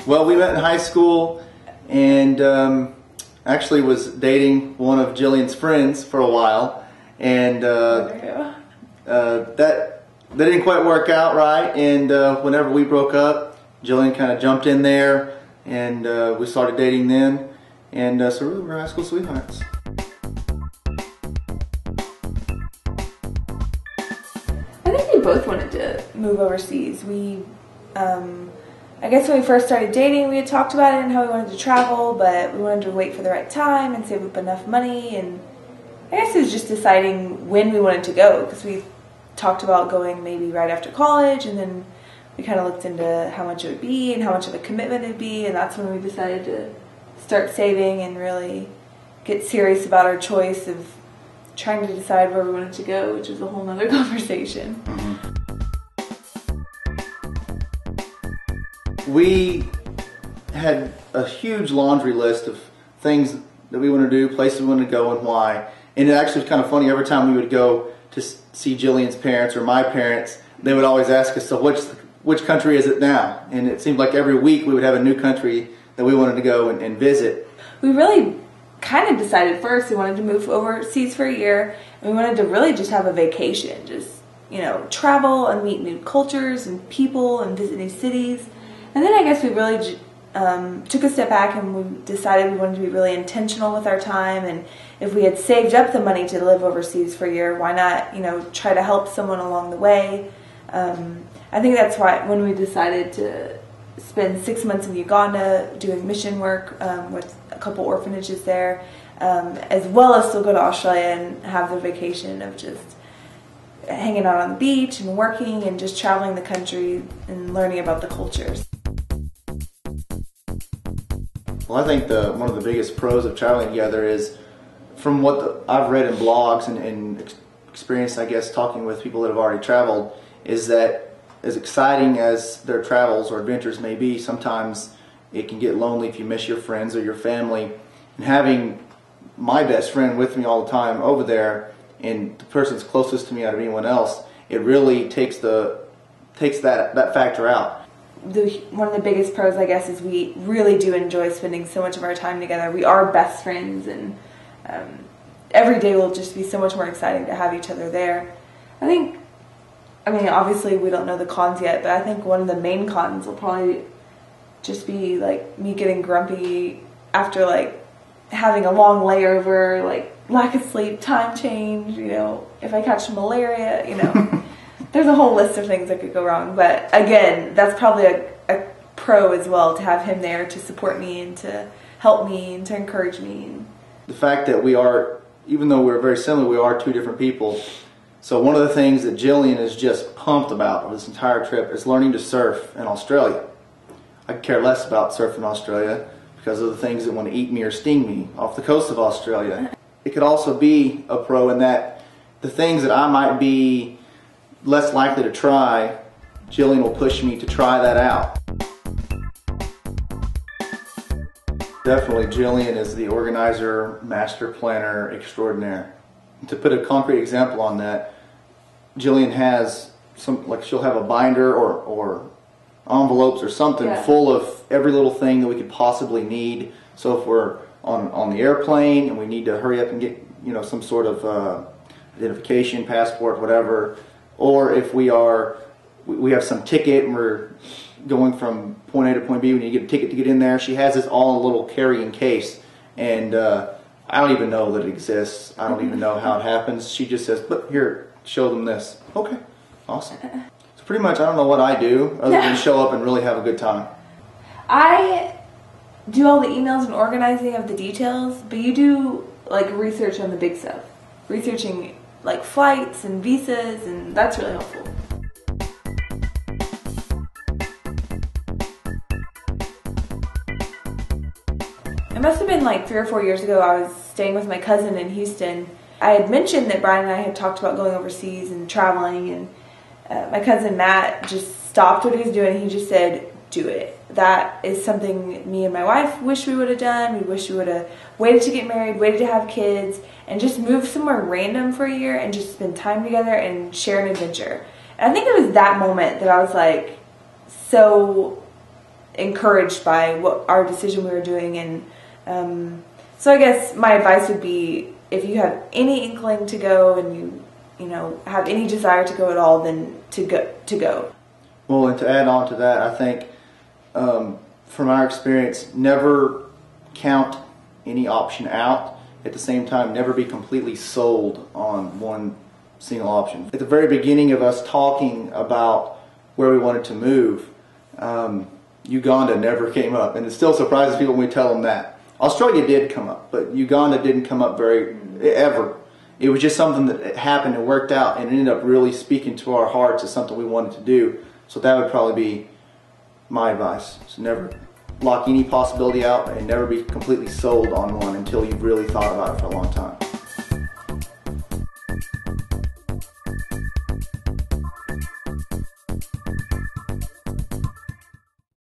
Well, we met in high school, and actually was dating one of Jillian's friends for a while, and that didn't quite work out right. And whenever we broke up, Jillian kind of jumped in there, and we started dating then, and so really we're high school sweethearts. I think we both wanted to move overseas. I guess when we first started dating, we had talked about it and how we wanted to travel, but we wanted to wait for the right time and save up enough money. And I guess it was just deciding when we wanted to go, because we talked about going maybe right after college, and then we kind of looked into how much it would be and how much of a commitment it would be, and that's when we decided to start saving and really get serious about our choice of trying to decide where we wanted to go, which is a whole nother conversation. Mm-hmm. We had a huge laundry list of things that we want to do, places we want to go, and why. And it actually was kind of funny. Every time we would go to see Jillian's parents or my parents, they would always ask us, so which country is it now? And it seemed like every week we would have a new country that we wanted to go and visit. We really kind of decided first we wanted to move overseas for a year, and we wanted to really just have a vacation, just, you know, travel and meet new cultures and people and visit new cities. And then I guess we really took a step back and we decided we wanted to be really intentional with our time, and if we had saved up the money to live overseas for a year, why not, you know, try to help someone along the way. I think that's why when we decided to spend 6 months in Uganda doing mission work with a couple orphanages there, as well as still go to Australia and have the vacation of just hanging out on the beach and working and just traveling the country and learning about the cultures. Well, I think one of the biggest pros of traveling together is, from what I've read in blogs and experienced, I guess, talking with people that have already traveled, is that as exciting as their travels or adventures may be, sometimes it can get lonely if you miss your friends or your family. And having my best friend with me all the time over there, and the person's closest to me out of anyone else, it really takes that factor out. One of the biggest pros, I guess, is we really do enjoy spending so much of our time together. We are best friends, and every day will just be so much more exciting to have each other there. I mean, obviously we don't know the cons yet, but I think one of the main cons will probably just be like me getting grumpy after like having a long layover, like lack of sleep, time change, you know, if I catch malaria, you know. There's a whole list of things that could go wrong, but again, that's probably a pro as well, to have him there to support me and to help me and to encourage me. The fact that we are, even though we're very similar, we are two different people. So one of the things that Jillian is just pumped about over this entire trip is learning to surf in Australia. I could care less about surfing in Australia because of the things that want to eat me or sting me off the coast of Australia. It could also be a pro in that the things that I might be less likely to try, Jillian will push me to try that out. Definitely Jillian is the organizer, master planner extraordinaire. To put a concrete example on that, Jillian has she'll have a binder or envelopes or something full of every little thing that we could possibly need. So if we're on the airplane and we need to hurry up and get, you know, some sort of identification, passport, whatever, or if we have some ticket and we're going from point A to point B, we need to get a ticket to get in there, she has this all in a little carrying case, and I don't even know that it exists. I don't even know how it happens. She just says, "Look, here, show them this." Okay, awesome. So pretty much I don't know what I do other than show up and really have a good time. I do all the emails and organizing of the details, but you do like research on the big stuff. Researching like flights and visas, and that's really helpful. It must have been like 3 or 4 years ago. I was staying with my cousin in Houston. I had mentioned that Brian and I had talked about going overseas and traveling, and my cousin Matt just stopped what he was doing and he just said, "Do it. That is something me and my wife wish we would have done. We wish we would have waited to get married, waited to have kids, and just moved somewhere random for a year and just spend time together and share an adventure." And I think it was that moment that I was like so encouraged by what our decision we were doing. And so I guess my advice would be, if you have any inkling to go and you know have any desire to go at all, then to go. Well, and to add on to that, I think from our experience, never count any option out. At the same time, never be completely sold on one single option. At the very beginning of us talking about where we wanted to move, Uganda never came up, and it still surprises people when we tell them that. Australia did come up, but Uganda didn't come up ever. It was just something that happened and worked out, and ended up really speaking to our hearts as something we wanted to do. So that would probably be my advice. So never lock any possibility out, and never be completely sold on one until you've really thought about it for a long time.